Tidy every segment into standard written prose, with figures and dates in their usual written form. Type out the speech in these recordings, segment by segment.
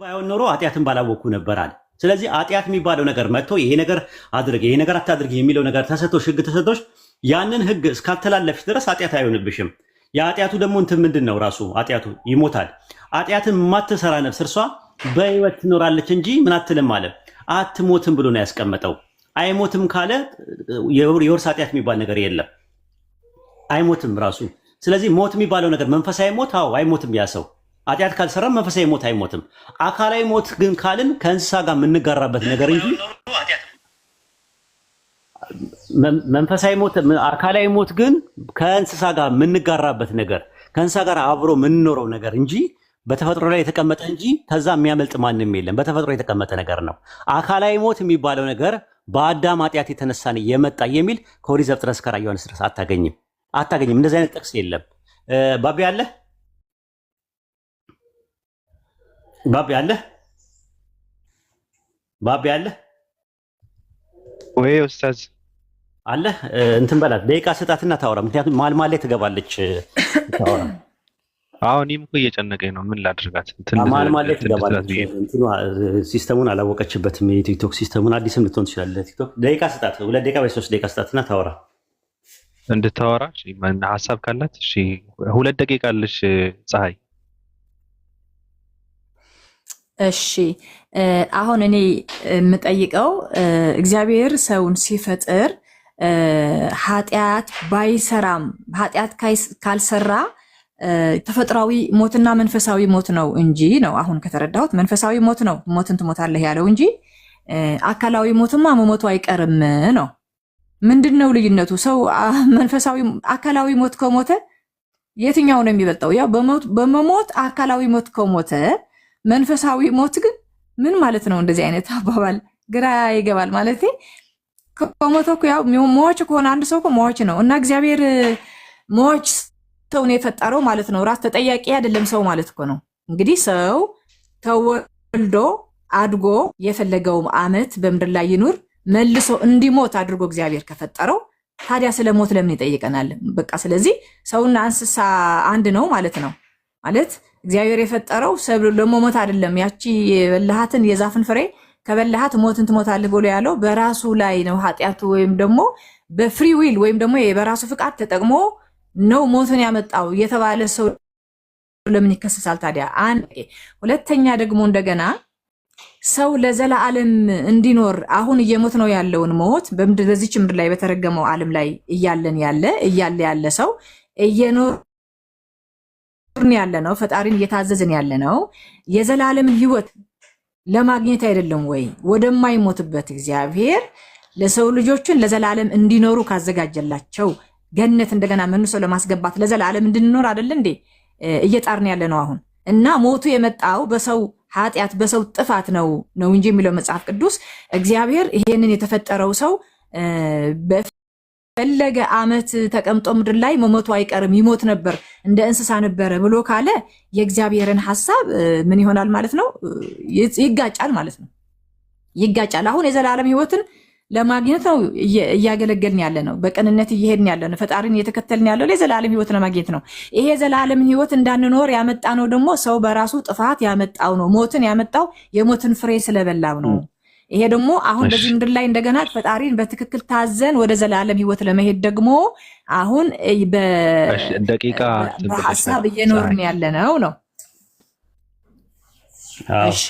ባይሆን ኖሮ ኃጢአትን ባላወቅኩ ነበር አለ። ስለዚህ ኃጢአት የሚባለው ነገር መጥቶ ይሄ ነገር አድርግ ይሄ ነገር አታድርግ የሚለው ነገር ተሰጥቶሽ ህግ ተሰጥቶሽ ያንን ህግ እስካልተላለፍሽ ድረስ ኃጢአት አይሆንብሽም። የኃጢአቱ ደግሞ እንትን ምንድን ነው ራሱ ኃጢአቱ ይሞታል። ኃጢአትን የማትሰራ ነፍስ እርሷ በህይወት ትኖራለች እንጂ ምን አትልም አለ። አትሞትም ብሎ ነው ያስቀመጠው። አይሞትም ካለ የውርስ ኃጢአት የሚባል ነገር የለም፣ አይሞትም ራሱ። ስለዚህ ሞት የሚባለው ነገር መንፈሳዊ ሞት አይሞትም ያ ሰው ኃጢአት ካልሰራ መንፈሳዊ ሞት አይሞትም። አካላዊ ሞት ግን ካልን ከእንስሳ ጋር የምንጋራበት ነገር እንጂ መንፈሳዊ ሞት አካላዊ ሞት ግን ከእንስሳ ጋር የምንጋራበት ነገር ከእንስሳ ጋር አብሮ የምንኖረው ነገር እንጂ በተፈጥሮ ላይ የተቀመጠ እንጂ ከዛ የሚያመልጥ ማንም የለም። በተፈጥሮ የተቀመጠ ነገር ነው። አካላዊ ሞት የሚባለው ነገር በአዳም ኃጢአት የተነሳ የመጣ የሚል ከኦሪት ዘፍጥረት እስከ ራዕየ ዮሐንስ ድረስ አታገኝም። እንደዚህ አይነት ጥቅስ የለም። ባቢ አለ ባቢ አለ ወይ ኡስታዝ አለ። እንትን በላት ደቂቃ ስጣትና ታወራ። ምክንያቱም ማል ላይ ትገባለች ታወራ። አሁን እኔም እኮ እየጨነቀኝ ነው። ምን ላድርጋት? ማል ላይ ትገባለች። እንትኑ ሲስተሙን አላወቀችበትም። የቲክቶክ ሲስተሙን አዲስም ልትሆን ትችላለህ። ቲክቶክ ደቂቃ ስጣት፣ 2 ደቂቃ ወይ 3 ደቂቃ ስጣትና ታወራ። እንድታወራ ሀሳብ ካላት እሺ፣ 2 ደቂቃ አለሽ ፀሐይ። እሺ አሁን እኔ የምጠይቀው እግዚአብሔር ሰውን ሲፈጥር ኃጢአት ባይሰራም ኃጢአት ካልሰራ ተፈጥሯዊ ሞትና መንፈሳዊ ሞት ነው እንጂ ነው። አሁን ከተረዳሁት መንፈሳዊ ሞት ነው ሞትን ትሞታለህ ያለው እንጂ አካላዊ ሞትማ መሞቱ አይቀርም ነው። ምንድነው ልዩነቱ? ሰው መንፈሳዊ አካላዊ ሞት ከሞተ የትኛው ነው የሚበልጠው? ያው በመሞት አካላዊ ሞት ከሞተ መንፈሳዊ ሞት ግን ምን ማለት ነው? እንደዚህ አይነት አባባል ግራ ይገባል። ማለት ከሞተ እኮ ያው ሟች ከሆነ አንድ ሰው እኮ ሟች ነው እና እግዚአብሔር ሟች ሰውን የፈጠረው ማለት ነው። ራስ ተጠያቂ አይደለም ሰው ማለት እኮ ነው። እንግዲህ ሰው ተወልዶ አድጎ የፈለገው ዓመት በምድር ላይ ይኑር መልሶ እንዲሞት አድርጎ እግዚአብሔር ከፈጠረው ታዲያ ስለ ሞት ለምን ይጠይቀናል? በቃ ስለዚህ ሰውና እንስሳ አንድ ነው ማለት ነው። ማለት እግዚአብሔር የፈጠረው ሰብ ለሞት አይደለም። ያቺ የበላሃትን የዛፍን ፍሬ ከበላሃት ሞትን ትሞታለህ ብሎ ያለው በራሱ ላይ ነው። ኃጢአቱ ወይም ደግሞ በፍሪ ዊል ወይም ደግሞ በራሱ ፍቃድ ተጠቅሞ ነው ሞትን ያመጣው የተባለ ሰው ለምን ይከሰሳል ታዲያ? ሁለተኛ ደግሞ እንደገና ሰው ለዘላለም እንዲኖር አሁን እየሞት ነው ያለውን ሞት በዚች ምድር ላይ በተረገመው ዓለም ላይ እያለ ሰው እየኖርን ያለ ነው፣ ፈጣሪን እየታዘዝን ያለ ነው። የዘላለምን ህይወት ለማግኘት አይደለም ወይ? ወደማይሞትበት እግዚአብሔር ለሰው ልጆችን ለዘላለም እንዲኖሩ ካዘጋጀላቸው ገነት እንደገና መልሶ ለማስገባት ለዘላለም እንድንኖር አይደል እንዴ እየጣርን ያለ ነው አሁን። እና ሞቱ የመጣው በሰው ኃጢአት በሰው ጥፋት ነው እንጂ የሚለው መጽሐፍ ቅዱስ እግዚአብሔር ይሄንን የተፈጠረው ሰው በፈለገ ዓመት ተቀምጦ ምድር ላይ መሞቱ አይቀርም ይሞት ነበር እንደ እንስሳ ነበረ ብሎ ካለ የእግዚአብሔርን ሐሳብ ምን ይሆናል ማለት ነው? ይጋጫል ማለት ነው። ይጋጫል። አሁን የዘላለም ህይወትን ለማግኘት ነው እያገለገልን ያለ ነው። በቀንነት እየሄድን ያለ ነው። ፈጣሪን እየተከተልን ያለው ለዘላለም ህይወት ለማግኘት ነው። ይሄ ዘላለም ህይወት እንዳንኖር ያመጣ ነው ደግሞ ሰው በራሱ ጥፋት ያመጣው ነው። ሞትን ያመጣው የሞትን ፍሬ ስለበላው ነው። ይሄ ደግሞ አሁን በዚህ ምድር ላይ እንደገና ፈጣሪን በትክክል ታዘን ወደ ዘላለም ህይወት ለመሄድ ደግሞ አሁን በሐሳብ እየኖርን ያለ ነው። እሺ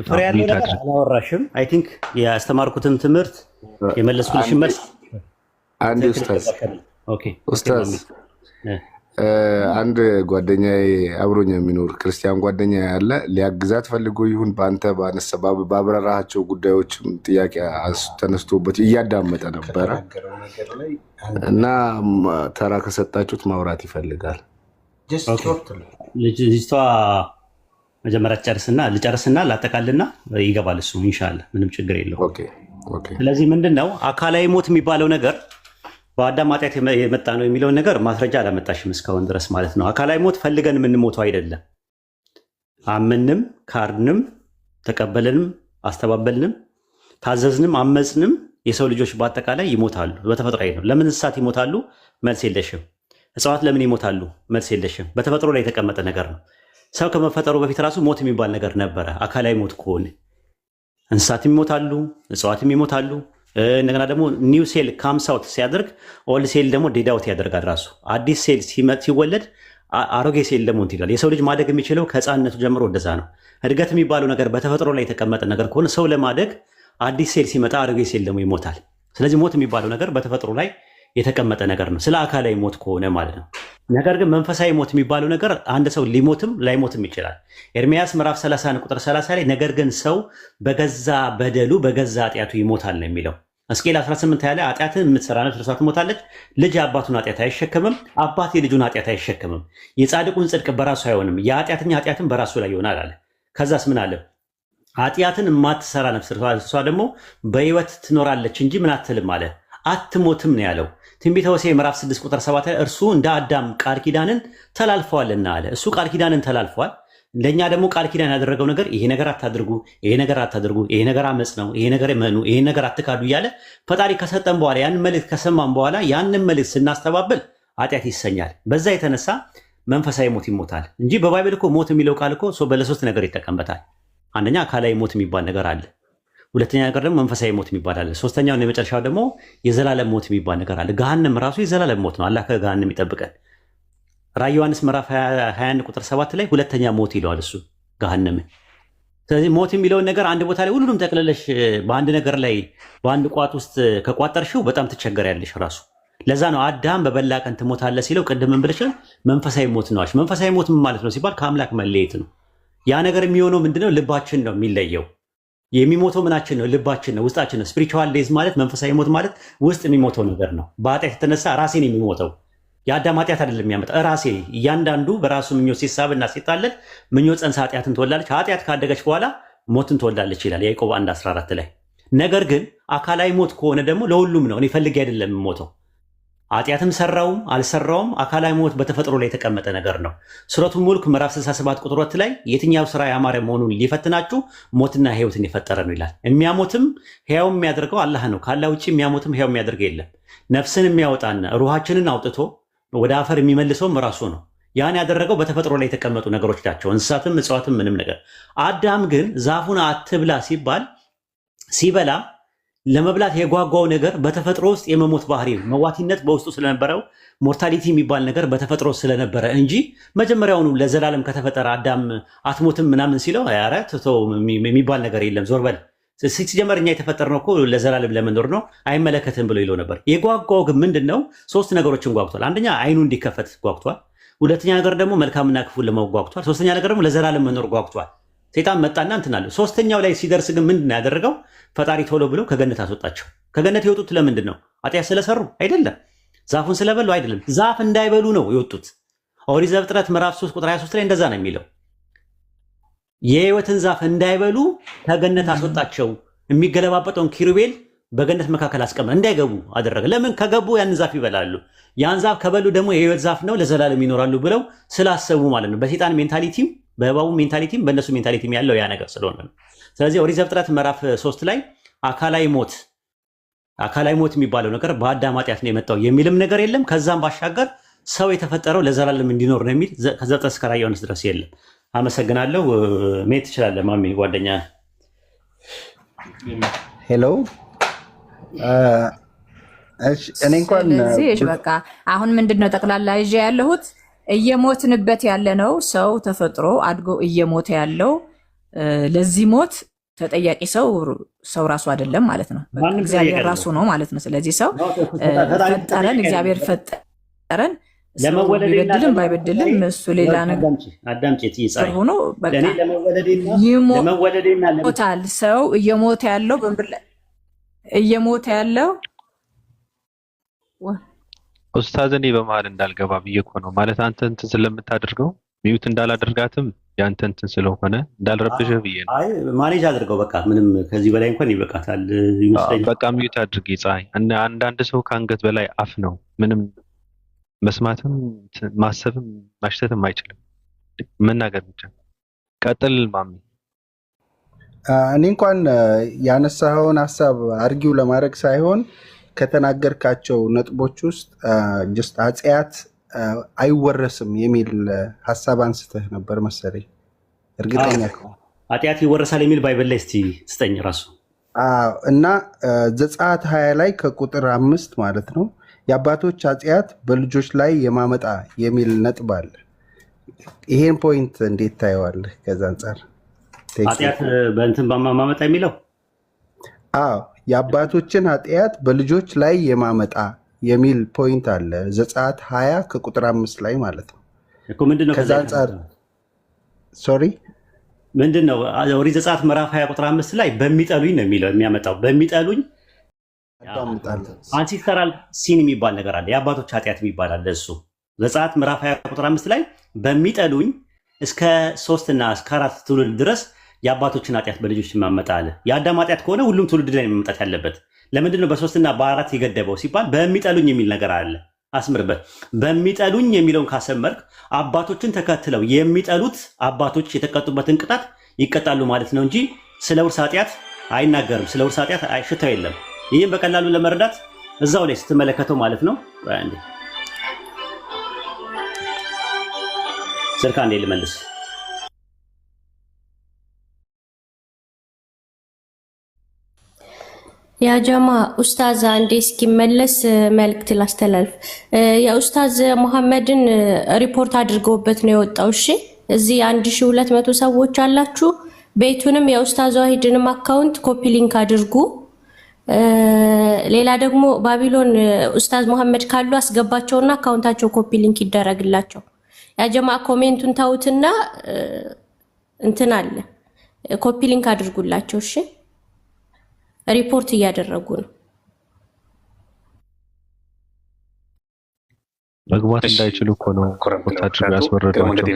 ፍሬ ያለው ነገር አላወራሽም። አይ ቲንክ ያስተማርኩትን ትምህርት የመለስኩልሽ መልስ አንድ ኡስታዝ አንድ ጓደኛዬ አብሮኝ የሚኖር ክርስቲያን ጓደኛ ያለ ሊያግዛት ፈልጎ ይሁን በአንተ ባብራራቸው ጉዳዮችም ጥያቄ ተነስቶበት እያዳመጠ ነበረ እና ተራ ከሰጣችሁት ማውራት ይፈልጋል። ልጅቷ መጀመሪያ ልጨርስና ላጠቃልና ይገባል እሱ ኢንሻአላህ ምንም ችግር የለውም። ስለዚህ ምንድነው አካላዊ ሞት የሚባለው ነገር በአዳም ኃጢአት የመጣ ነው የሚለውን ነገር ማስረጃ አላመጣሽም እስካሁን ድረስ ማለት ነው። አካላዊ ሞት ፈልገን የምንሞተው አይደለም። አመንም ካርንም ተቀበልንም አስተባበልንም ታዘዝንም አመፅንም የሰው ልጆች በአጠቃላይ ይሞታሉ። በተፈጥሯዊ ነው። ለምን እንስሳት ይሞታሉ? መልስ የለሽም። እጽዋት ለምን ይሞታሉ? መልስ የለሽም። በተፈጥሮ ላይ የተቀመጠ ነገር ነው። ሰው ከመፈጠሩ በፊት ራሱ ሞት የሚባል ነገር ነበረ። አካላዊ ሞት ከሆነ እንስሳትም ይሞታሉ፣ እጽዋትም ይሞታሉ። እንደገና ደግሞ ኒው ሴል ካምስ አውት ሲያደርግ ኦልድ ሴል ደግሞ ዴድ አውት ያደርጋል። ራሱ አዲስ ሴል ሲወለድ አሮጌ ሴል ደግሞ እንትን ይላል። የሰው ልጅ ማደግ የሚችለው ከህፃንነቱ ጀምሮ ወደዛ ነው። እድገት የሚባለው ነገር በተፈጥሮ ላይ የተቀመጠ ነገር ከሆነ ሰው ለማደግ አዲስ ሴል ሲመጣ አሮጌ ሴል ደግሞ ይሞታል። ስለዚህ ሞት የሚባለው ነገር በተፈጥሮ ላይ የተቀመጠ ነገር ነው፣ ስለ አካላዊ ሞት ከሆነ ማለት ነው። ነገር ግን መንፈሳዊ ሞት የሚባለው ነገር አንድ ሰው ሊሞትም ላይሞትም ይችላል። ኤርምያስ ምዕራፍ 30 ቁጥር 30 ላይ ነገር ግን ሰው በገዛ በደሉ በገዛ ኃጢአቱ ይሞታል ነው የሚለው። ሕዝቅኤል 18 ያለ ኃጢአትን የምትሰራ ነፍስ እርሷ ትሞታለች። ልጅ አባቱን ኃጢአት አይሸከምም፣ አባት የልጁን ኃጢአት አይሸከምም። የጻድቁን ጽድቅ በራሱ አይሆንም፣ የኃጢአተኛ ኃጢአትን በራሱ ላይ ይሆናል አለ። ከዛስ ምን አለ? ኃጢአትን የማትሰራ ነፍስ እርሷ ደግሞ በሕይወት ትኖራለች እንጂ ምን አትልም አለ፣ አትሞትም ነው ያለው። ትንቢተ ሆሴዕ ምዕራፍ 6 ቁጥር 7 ላይ እርሱ እንደ አዳም ቃል ኪዳንን ተላልፈዋልና አለ። እሱ ቃል ኪዳንን ተላልፈዋል። ለእኛ ደግሞ ቃል ኪዳን ያደረገው ነገር ይሄ ነገር አታድርጉ፣ ይሄ ነገር አታድርጉ፣ ይሄ ነገር አመፅ ነው፣ ይሄ ነገር መኑ፣ ይሄ ነገር አትካዱ እያለ ፈጣሪ ከሰጠን በኋላ ያንን መልእክት ከሰማን በኋላ ያንን መልእክት ስናስተባብል ኃጢአት ይሰኛል። በዛ የተነሳ መንፈሳዊ ሞት ይሞታል እንጂ በባይብል እኮ ሞት የሚለው ቃል እኮ በለሶስት ነገር ይጠቀምበታል። አንደኛ አካላዊ ሞት የሚባል ነገር አለ። ሁለተኛ ነገር ደግሞ መንፈሳዊ ሞት የሚባል አለ። ሶስተኛው እና የመጨረሻው ደግሞ የዘላለም ሞት የሚባል ነገር አለ። ገሃነም ራሱ የዘላለም ሞት ነው። አላህ ከገሃነም ይጠብቀን። ራዕይ ዮሐንስ ምዕራፍ 21 ቁጥር 7 ላይ ሁለተኛ ሞት ይለዋል እሱ ገሃነምን። ስለዚህ ሞት የሚለውን ነገር አንድ ቦታ ላይ ሁሉንም ጠቅልለሽ በአንድ ነገር ላይ በአንድ ቋት ውስጥ ከቋጠርሽው በጣም ትቸገሪያለሽ ራሱ። ለዛ ነው አዳም በበላ ቀን ትሞታለህ ሲለው ቅድም ብለሽን መንፈሳዊ ሞት ነው። መንፈሳዊ ሞት ምን ማለት ነው ሲባል ከአምላክ መለየት ነው። ያ ነገር የሚሆነው ምንድነው? ልባችን ነው የሚለየው። የሚሞተው ምናችን ነው? ልባችን ነው፣ ውስጣችን ነው። ስፒሪቹዋል ዴዝ ማለት መንፈሳዊ ሞት ማለት ውስጥ የሚሞተው ነገር ነው። በኃጢአት የተነሳ ራሴን የሚሞተው የአዳም ኃጢአት አይደለም የሚያመጣ ራሴ። እያንዳንዱ በራሱ ምኞት ሲሳብና ሲጣለል ምኞት ጸንሳ ኃጢአትን ትወልዳለች። ኃጢአት ካደገች በኋላ ሞትን ትወልዳለች ይላል ያዕቆብ 1:14 ላይ። ነገር ግን አካላዊ ሞት ከሆነ ደግሞ ለሁሉም ነው። እኔ ፈልጌ አይደለም የምሞተው። ኃጢአትም ሰራውም አልሰራውም አካላዊ ሞት በተፈጥሮ ላይ የተቀመጠ ነገር ነው። ሱረቱ ሙልክ ምዕራፍ 67 ቁጥር 2 ላይ የትኛው ስራ ያማረ መሆኑን ሊፈትናችሁ ሞትና ሕይወትን የፈጠረ ነው ይላል። የሚያሞትም ሕያው የሚያደርገው አላህ ነው። ካላህ ውጭ የሚያሞትም ሕያው የሚያደርገው የለም። ነፍስን የሚያወጣና ሩሃችንን አውጥቶ ወደ አፈር የሚመልሰውም ራሱ ነው። ያን ያደረገው በተፈጥሮ ላይ የተቀመጡ ነገሮች ናቸው፣ እንስሳትም እጽዋትም ምንም ነገር። አዳም ግን ዛፉን አትብላ ሲባል ሲበላ ለመብላት የጓጓው ነገር በተፈጥሮ ውስጥ የመሞት ባህሪ መዋቲነት በውስጡ ስለነበረው ሞርታሊቲ የሚባል ነገር በተፈጥሮ ስለነበረ እንጂ መጀመሪያውኑ ለዘላለም ከተፈጠረ አዳም አትሞትም ምናምን ሲለው ኧረ ትተው የሚባል ነገር የለም ዞር በል ሲጀመር እኛ የተፈጠርነው እኮ ለዘላለም ለመኖር ነው አይመለከትም ብሎ ይለው ነበር። የጓጓው ግን ምንድን ነው? ሶስት ነገሮችን ጓጉቷል። አንደኛ አይኑ እንዲከፈት ጓጉቷል። ሁለተኛ ነገር ደግሞ መልካምና ክፉን ለማወቅ ጓጉቷል። ሶስተኛ ነገር ደግሞ ለዘላለም መኖር ጓጉቷል። ሰይጣን መጣና እንትን አለ። ሶስተኛው ላይ ሲደርስ ግን ምንድን ነው ያደረገው? ፈጣሪ ቶሎ ብሎ ከገነት አስወጣቸው። ከገነት የወጡት ለምንድን ነው? ኃጢአት ስለሰሩ አይደለም፣ ዛፉን ስለበሉ አይደለም፣ ዛፍ እንዳይበሉ ነው የወጡት። ኦሪት ዘፍጥረት ምዕራፍ 3 ቁጥር 23 ላይ እንደዛ ነው የሚለው። የሕይወትን ዛፍ እንዳይበሉ ከገነት አስወጣቸው። የሚገለባበጠውን ኪሩቤል በገነት መካከል አስቀመጠ፣ እንዳይገቡ አደረገ። ለምን? ከገቡ ያን ዛፍ ይበላሉ። ያን ዛፍ ከበሉ ደግሞ የሕይወት ዛፍ ነው ለዘላለም ይኖራሉ ብለው ስላሰቡ ማለት ነው። በሰይጣን ሜንታሊቲም በእባቡ ሜንታሊቲም በእነሱ ሜንታሊቲም ያለው ያ ነገር ስለሆነ ነው። ስለዚህ ኦሪት ዘፍጥረት ምዕራፍ 3 ላይ አካላዊ ሞት የሚባለው ነገር በአዳም ኃጢአት ነው የመጣው የሚልም ነገር የለም። ከዛም ባሻገር ሰው የተፈጠረው ለዘላለም እንዲኖር ነው የሚል ከዘፍጥረት እስከ ራዕየ ዮሐንስ ድረስ የለም። አመሰግናለሁ። መሄድ ትችላለህ ማሚ ጓደኛ። ሄሎ እኔ እንኳን ስለዚህ በቃ አሁን ምንድነው ጠቅላላ ይዤ ያለሁት እየሞትንበት ያለ ነው። ሰው ተፈጥሮ አድጎ እየሞተ ያለው ለዚህ ሞት ተጠያቂ ሰው ራሱ አይደለም ማለት ነው። እግዚአብሔር ራሱ ነው ማለት ነው። ስለዚህ ሰው ፈጠረን፣ እግዚአብሔር ፈጠረን። ቢበድልም ባይበድልም እሱ ሌላ ነገር ሆኖ ይሞታል። ሰው እየሞተ ያለው በምድር ላይ እየሞተ ያለው ኡስታዝ እኔ በመሀል እንዳልገባ ብዬ እኮ ነው። ማለት አንተ እንትን ስለምታደርገው ሚዩት እንዳላደርጋትም ያንተ እንትን ስለሆነ እንዳልረብሽህ ብዬ ነው። አይ ማኔጅ አድርገው በቃ ምንም ከዚህ በላይ እንኳን ይበቃታል ይመስለኛል። በቃ ሚዩት አድርጌ ፀሐይ። አንዳንድ ሰው ከአንገት በላይ አፍ ነው። ምንም መስማትም ማሰብም ማሽተትም አይችልም። መናገር ብቻ። ቀጥል ማሚ። እኔ እንኳን ያነሳኸውን ሀሳብ አርጊው ለማድረግ ሳይሆን ከተናገርካቸው ነጥቦች ውስጥ ጀስት ኃጢአት አይወረስም የሚል ሀሳብ አንስተህ ነበር መሰለኝ። እርግጠኛ ከሆነ ኃጢአት ይወረሳል የሚል ባይብል ላይ እስቲ ስጠኝ ራሱ። እና ዘጸአት 20 ላይ ከቁጥር 5 ማለት ነው የአባቶች ኃጢአት በልጆች ላይ የማመጣ የሚል ነጥብ አለ። ይሄን ፖይንት እንዴት ታየዋለህ? ከዛ አንጻር ኃጢአት በእንትን በማመጣ የሚለው የአባቶችን ኃጢአት በልጆች ላይ የማመጣ የሚል ፖይንት አለ ዘጸአት 20 ከቁጥር 5 ላይ ማለት ነው እኮ። ምንድነው ከዛ አንጻር ሶሪ ምንድነው ኦሪት ዘጸአት ምዕራፍ 20 ቁጥር 5 ላይ በሚጠሉኝ ነው የሚለው የሚያመጣው። በሚጠሉኝ አንሲስተራል ሲን የሚባል ነገር አለ፣ የአባቶች ኃጢአት የሚባል አለ። እሱ ዘጸአት ምዕራፍ 20 ቁጥር 5 ላይ በሚጠሉኝ እስከ 3 እና እስከ 4 ትውልድ ድረስ የአባቶችን ኃጢአት በልጆች ማመጣ አለ። የአዳም ኃጢአት ከሆነ ሁሉም ትውልድ ላይ መምጣት ያለበት። ለምንድነው በ3 እና በ4 የገደበው ሲባል በሚጠሉኝ የሚል ነገር አለ። አስምርበት። በሚጠሉኝ የሚለውን ካሰመርክ አባቶችን ተከትለው የሚጠሉት አባቶች የተቀጡበትን ቅጣት ይቀጣሉ ማለት ነው እንጂ ስለ ውርስ ኃጢአት አይናገርም። ስለ ውርስ ኃጢአት ሽታው የለም። ይህም በቀላሉ ለመረዳት እዛው ላይ ስትመለከተው ማለት ነው። አንዴ ስልክ አንዴ ልመልስ። ያ ጀማ ኡስታዝ አንዴ እስኪመለስ መልእክት ላስተላልፍ። የኡስታዝ መሐመድን ሪፖርት አድርገውበት ነው የወጣው። እሺ እዚህ 1200 ሰዎች አላችሁ። ቤቱንም የኡስታዝ ዋሂድንም አካውንት ኮፒ ሊንክ አድርጉ። ሌላ ደግሞ ባቢሎን ኡስታዝ መሐመድ ካሉ አስገባቸውና አካውንታቸው ኮፒ ሊንክ ይደረግላቸው። ያ ጀማ ኮሜንቱን ታውትና እንትን አለ ኮፒ ሊንክ አድርጉላቸው። እሺ ሪፖርት እያደረጉ ነው። መግባት እንዳይችሉ እኮ ነው ወታደር ያስወረዷቸው።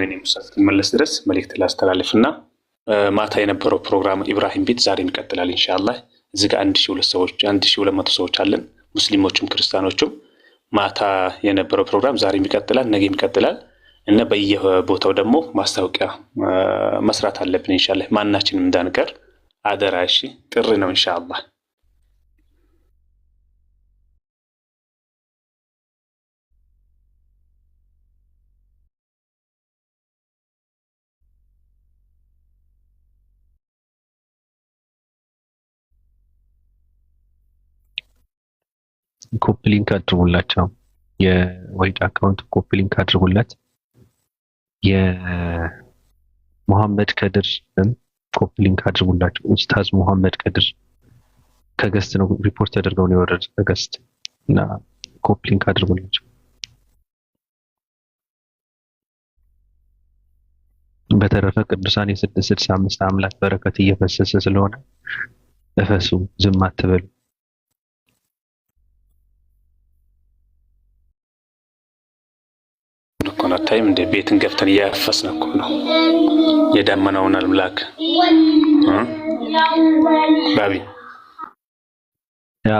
መለስ ድረስ መልእክት ላስተላልፍ እና ማታ የነበረው ፕሮግራም ኢብራሂም ቤት ዛሬም ይቀጥላል ኢንሻአላህ። እዚህ ጋር 1200 ሰዎች አለን፣ ሙስሊሞችም ክርስቲያኖችም። ማታ የነበረው ፕሮግራም ዛሬም ይቀጥላል፣ ነገም ይቀጥላል እና በየቦታው ደግሞ ማስታወቂያ መስራት አለብን ኢንሻአላህ። ማናችንም እንዳንቀር አደራ። እሺ ጥሪ ነው ኢንሻአላህ። ኮፒ ሊንክ አድርጉላቸው። የዋሂድ አካውንት ኮፒ ሊንክ አድርጉላት። የሙሐመድ ከድር ኮፒ ሊንክ አድርጉላቸው። ኡስታዝ ሙሐመድ ከድር ከገስት ነው ሪፖርት ተደርገው ነው የወረዱት ከገስት እና ኮፒ ሊንክ አድርጉላቸው። በተረፈ ቅዱሳን የ665 አምላክ በረከት እየፈሰሰ ስለሆነ እፈሱ፣ ዝም አትበሉ። ታይም እንደ ቤትን ገፍተን እያፈስን እኮ ነው የዳመናውን አምላክ ባቢ ያ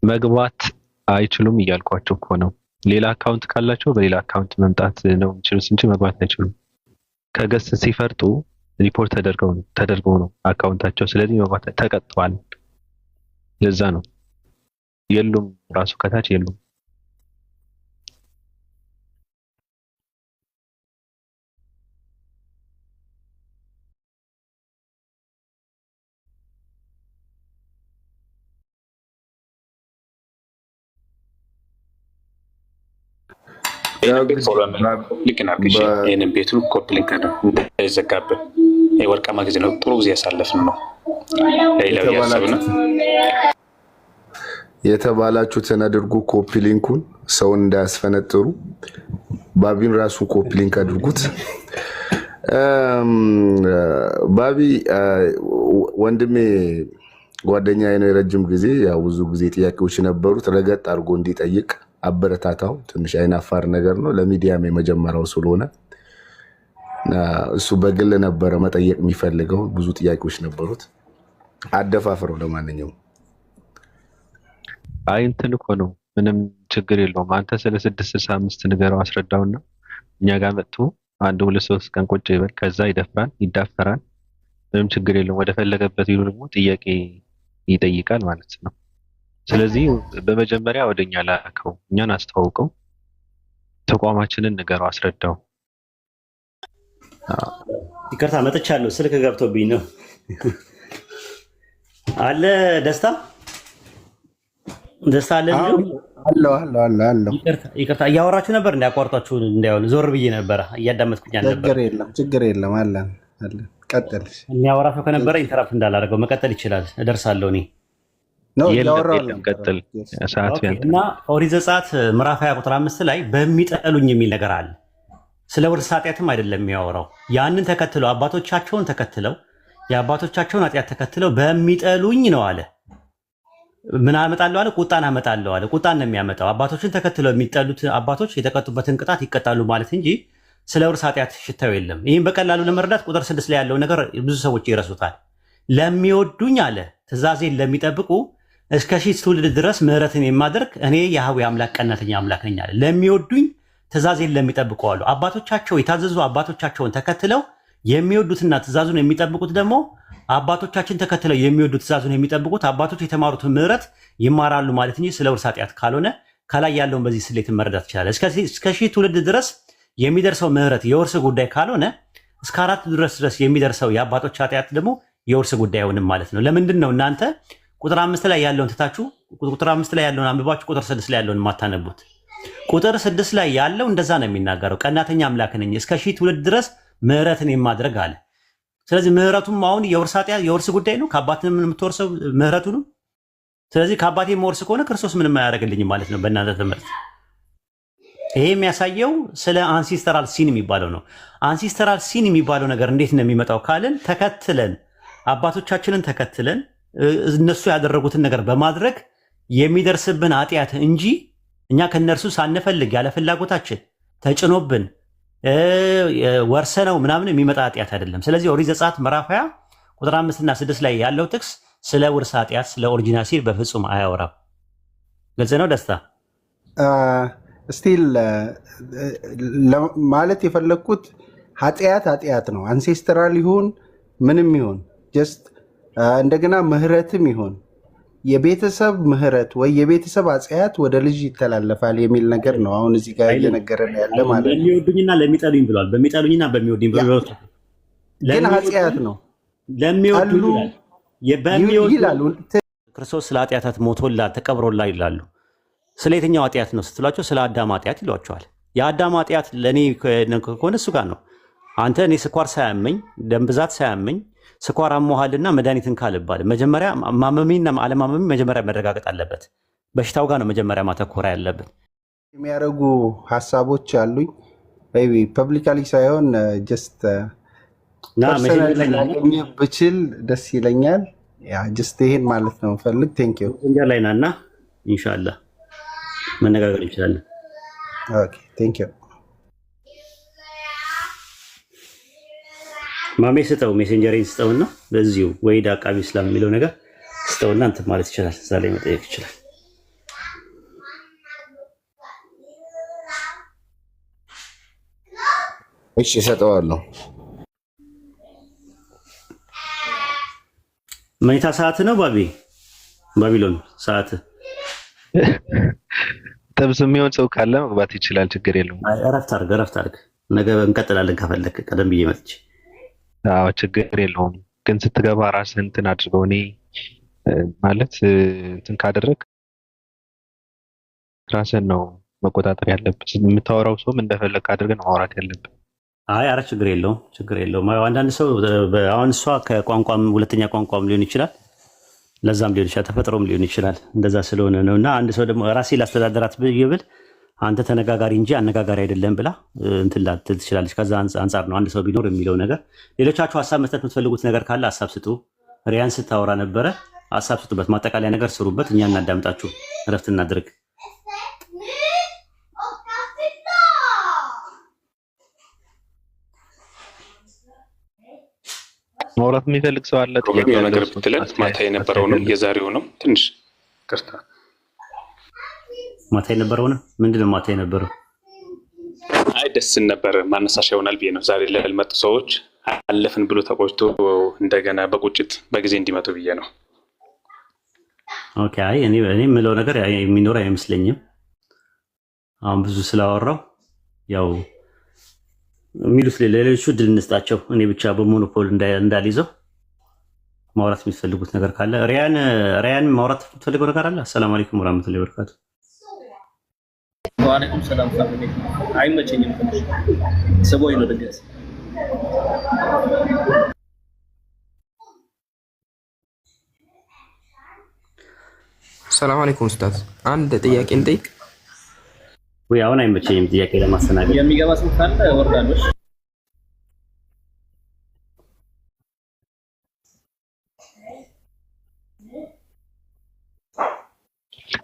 መግባት አይችሉም እያልኳቸው እኮ ነው። ሌላ አካውንት ካላቸው በሌላ አካውንት መምጣት ነው የሚችሉት እንጂ መግባት አይችሉም። ከገስት ሲፈርጡ ሪፖርት ተደርገው ነው አካውንታቸው። ስለዚህ መግባት ተቀጥቷል። ለዛ ነው የሉም፣ ራሱ ከታች የሉም። ይህንን ቤቱን ኮፒ ሊንክ አይዘጋብን። ወርቃማ ጊዜ ነው። ጥሩ ጊዜ ያሳለፍን ነው። ሌላው ያሰብን የተባላችሁትን አድርጉ። ኮፒ ሊንኩን ሰውን እንዳያስፈነጥሩ። ባቢን ራሱ ኮፒ ሊንክ አድርጉት። ባቢ ወንድሜ ጓደኛዬ ነው የረጅም ጊዜ ያው ብዙ ጊዜ ጥያቄዎች ነበሩት። ረገጥ አድርጎ እንዲጠይቅ አበረታታው። ትንሽ አይናፋር ነገር ነው ለሚዲያም የመጀመሪያው ስለሆነ እሱ በግል ነበረ መጠየቅ የሚፈልገው። ብዙ ጥያቄዎች ነበሩት። አደፋፍረው። ለማንኛውም አይ እንትን እኮ ነው ምንም ችግር የለውም። አንተ ስለ 665 ንገረው አስረዳውና እኛ ጋር መጥቶ 1-2-3 ቀን ቁጭ ይበል። ከዛ ይደፍራል፣ ይዳፈራል። ምንም ችግር የለውም። ወደ ፈለገበት ይሉ ደግሞ ጥያቄ ይጠይቃል ማለት ነው። ስለዚህ በመጀመሪያ ወደኛ ላከው፣ እኛን አስተዋውቀው፣ ተቋማችንን ንገረው፣ አስረዳው። ይቅርታ መጥቻለሁ፣ ስልክ ገብቶብኝ ነው። አለ ደስታ አለ አለው። ይቅርታ እያወራችሁ ነበር እንዳያቋርጣችሁ እንዳይሆን ዞር ብዬ ነበረ እያዳመጥኩኝ ነበር። ችግር የለም አለን። ቀጥል። የሚያወራ ሰው ከነበረ ኢንተራፕት እንዳላደርገው መቀጠል ይችላል። እደርሳለሁ እኔ ቀጥል። እና ኦሪት ዘጸአት ምዕራፍ 20 ቁጥር 5 ላይ በሚጠሉኝ የሚል ነገር አለ። ስለ ውርስ ኃጢአትም አይደለም የሚያወራው። ያንን ተከትለው አባቶቻቸውን ተከትለው የአባቶቻቸውን ኃጢአት ተከትለው በሚጠሉኝ ነው አለ። ምን አመጣለሁ አለ? ቁጣን አመጣለሁ አለ። ቁጣን ነው የሚያመጣው። አባቶችን ተከትለው የሚጠሉት አባቶች የተቀጡበትን ቅጣት ይቀጣሉ ማለት እንጂ ስለ ውርስ ኃጢአት ሽታው የለም። ይህም በቀላሉ ለመረዳት ቁጥር 6 ላይ ያለው ነገር ብዙ ሰዎች ይረሱታል። ለሚወዱኝ አለ ትእዛዜን ለሚጠብቁ እስከ 1000 ትውልድ ድረስ ምሕረትን የማደርግ እኔ የያህዌ አምላክ ቀናተኛ አምላክ ነኝ አለ። ለሚወዱኝ ትእዛዜን ለሚጠብቁ አሉ። አባቶቻቸው የታዘዙ አባቶቻቸውን ተከትለው የሚወዱትና ትእዛዙን የሚጠብቁት ደግሞ አባቶቻችን ተከትለው የሚወዱ ትእዛዙን የሚጠብቁት አባቶች የተማሩትን ምሕረት ይማራሉ ማለት እንጂ ስለ ውርስ ኃጢአት ካልሆነ ከላይ ያለውን በዚህ ስሌትን መረዳት ይችላል። እስከ 1000 ትውልድ ድረስ የሚደርሰው ምሕረት የውርስ ጉዳይ ካልሆነ እስከ 4 ድረስ የሚደርሰው የአባቶች ኃጢአት ደግሞ የውርስ ጉዳይ አይሆንም ማለት ነው። ለምንድን ነው እናንተ ቁጥር 5 ላይ ያለውን ትታችሁ ቁጥር 5 ላይ ያለውን አንብባችሁ ቁጥር 6 ላይ ያለውን የማታነቡት? ቁጥር 6 ላይ ያለው እንደዛ ነው የሚናገረው። ቀናተኛ አምላክ ነኝ እስከ 1000 ትውልድ ድረስ ምሕረትን የማድረግ አለ። ስለዚህ ምሕረቱም አሁን የውርስ ኃጢአት የውርስ ጉዳይ ነው። ከአባትም የምትወርሰው ምሕረቱ ነው። ስለዚህ ከአባቴ የምወርስ ከሆነ ክርስቶስ ምንም አያደርግልኝም ማለት ነው በእናንተ ትምህርት። ይሄ የሚያሳየው ስለ አንሲስተራል ሲን የሚባለው ነው። አንሲስተራል ሲን የሚባለው ነገር እንዴት ነው የሚመጣው ካልን ተከትለን አባቶቻችንን ተከትለን እነሱ ያደረጉትን ነገር በማድረግ የሚደርስብን ኃጢአት እንጂ እኛ ከነርሱ ሳንፈልግ ያለ ፍላጎታችን ተጭኖብን ወርሰነው ምናምን የሚመጣ ኃጢአት አይደለም። ስለዚህ ኦሪት ዘጸአት ምዕራፍ 20 ቁጥር 5 እና 6 ላይ ያለው ጥቅስ ስለ ውርስ ኃጢአት ስለ ኦሪጂናል ሲል በፍጹም አያወራም። ግልጽ ነው ደስታ? ስቲል ማለት የፈለግኩት ኃጢአት ነው። አንሴስተራል ይሁን ምንም ይሁን ጀስት እንደገና ምህረትም ይሁን የቤተሰብ ምህረት ወይ የቤተሰብ ኃጢአት ወደ ልጅ ይተላለፋል የሚል ነገር ነው አሁን እዚህ ጋር እየነገረን ያለ ማለት ነው። ለሚወዱኝና ለሚጠሉኝ ብሏል። በሚጠሉኝና በሚወዱኝ ብሏል። ግን ኃጢአት ነው ለሚወዱኝ ይላል። ክርስቶስ ስለ ኃጢአታት ሞቶላል ተቀብሮላል ይላሉ። ስለ የትኛው ኃጢአት ነው ስትሏቸው ስለ አዳም ኃጢአት ይሏቸዋል። የአዳም ኃጢአት ለእኔ ከሆነ እሱ ጋር ነው። አንተ እኔ ስኳር ሳያመኝ ደም ብዛት ሳያመኝ ስኳር አሞሃልና መድኃኒትን ካልባል መጀመሪያ ማመሜና አለማመሜ መጀመሪያ መረጋገጥ አለበት። በሽታው ጋር ነው መጀመሪያ ማተኮራ ያለበት። የሚያደርጉ ሀሳቦች አሉኝ ፐብሊካሊ ሳይሆን ጀስት ፐርሰናል ብችል ደስ ይለኛል። ጀስት ይሄን ማለት ነው ፈልግ። ቴንክ ዩ ላይ ናና ኢንሻአላህ መነጋገር እንችላለን። ኦኬ ቴንክ ዩ ማሜ ስጠው፣ ሜሴንጀሬን ስጠውና በዚሁ ወይድ አቃቢ እስላም የሚለው ነገር ስጠውና እንትን ማለት ይችላል። እዛ ላይ መጠየቅ ይችላል። እሺ እሰጠዋለሁ። መኝታ ሰዓት ነው ባቢሎን ሰዓት ጥብስ የሚሆን ሰው ካለ መግባት ይችላል። ችግር የለውም። እረፍት አድርግ። ነገ እንቀጥላለን ከፈለክ ቀደም ብዬ መጥቼ። አዎ ችግር የለውም። ግን ስትገባ ራስህን እንትን አድርገው። እኔ ማለት እንትን ካደረግ ራስህን ነው መቆጣጠር ያለብህ። የምታወራው ሰውም እንደፈለግ አድርገን ማውራት ያለብህ። ኧረ ችግር የለውም። አንዳንድ ሰው አሁን እሷ ከቋንቋም ሁለተኛ ቋንቋም ሊሆን ይችላል፣ ለዛም ሊሆን ይችላል፣ ተፈጥሮም ሊሆን ይችላል። እንደዛ ስለሆነ ነው። እና አንድ ሰው ደግሞ ራሴ ላስተዳደራት ብል አንተ ተነጋጋሪ እንጂ አነጋጋሪ አይደለም ብላ እንትን ላትል ትችላለች። ከዛ አንጻር ነው አንድ ሰው ቢኖር የሚለው ነገር። ሌሎቻችሁ ሀሳብ መስጠት የምትፈልጉት ነገር ካለ ሀሳብ ስጡ። ሪያን ስታወራ ነበረ። ሀሳብ ስጡበት፣ ማጠቃለያ ነገር ስሩበት። እኛ እናዳምጣችሁ፣ እረፍት እናድርግ። ማውራት የሚፈልግ ሰው አለ? ጥያቄ ነገር ብትለን ማታ የነበረውንም የዛሬውንም ትንሽ ቅርታ ማታ የነበረውንም ምንድነው ማታ የነበረው? አይ ደስ ነበር፣ ማነሳሻ ይሆናል ብዬ ነው። ዛሬ ለልመጡ ሰዎች አለፍን ብሎ ተቆጭቶ እንደገና በቁጭት በጊዜ እንዲመጡ ብዬ ነው። ኦኬ። አይ እኔ የምለው ነገር የሚኖር አይመስለኝም። አሁን ብዙ ስላወራው ያው የሚሉት ሌሎቹ እድል እንስጣቸው። እኔ ብቻ በሞኖፖል እንዳልይዘው ማውራት የሚፈልጉት ነገር ካለ ሪያን ማውራት የምትፈልገው ነገር አለ? አሰላሙ አለይኩም ወራህመቱላሂ ወበረካቱ። ወአለይኩም ሰላም። አይመቸኝም፣ ትንሽ ስቦኝ ነው ድንገት። ሰላም አለይኩም ኡስታዝ፣ አንድ ጥያቄ እንጠይቅ ወይ? አሁን አይመቸኝም ጥያቄ ለማስተናገድ። የሚገባ ሰው ካለ ወርዳለሽ።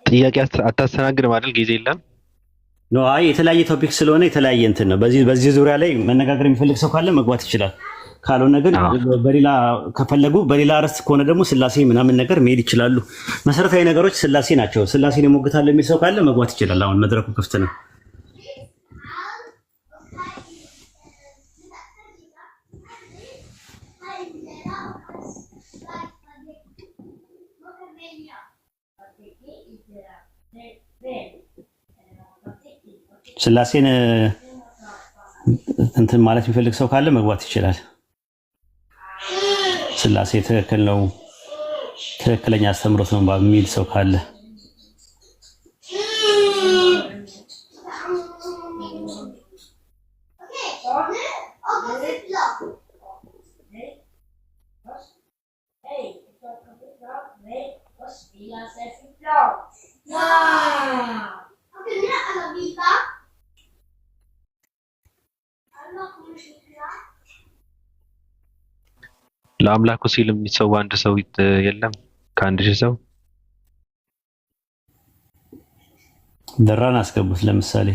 ጥያቄ አታስተናግድም አይደል? ጊዜ የለም። ኖ አይ የተለያየ ቶፒክ ስለሆነ የተለያየ እንትን ነው። በዚህ ዙሪያ ላይ መነጋገር የሚፈልግ ሰው ካለ መግባት ይችላል። ካልሆነ ግን በሌላ ከፈለጉ በሌላ አርዕስት ከሆነ ደግሞ ስላሴ ምናምን ነገር መሄድ ይችላሉ። መሰረታዊ ነገሮች ስላሴ ናቸው። ስላሴን ይሞግታል የሚል ሰው ካለ መግባት ይችላል። አሁን መድረኩ ክፍት ነው። ስላሴን እንትን ማለት የሚፈልግ ሰው ካለ መግባት ይችላል። ስላሴ ትክክል ነው፣ ትክክለኛ አስተምሮት ነው የሚል ሰው ካለ ለአምላኩ ሲል የሚሰዋ አንድ ሰው የለም ከአንድ ሺህ ሰው? ደራን አስገቡት ለምሳሌ።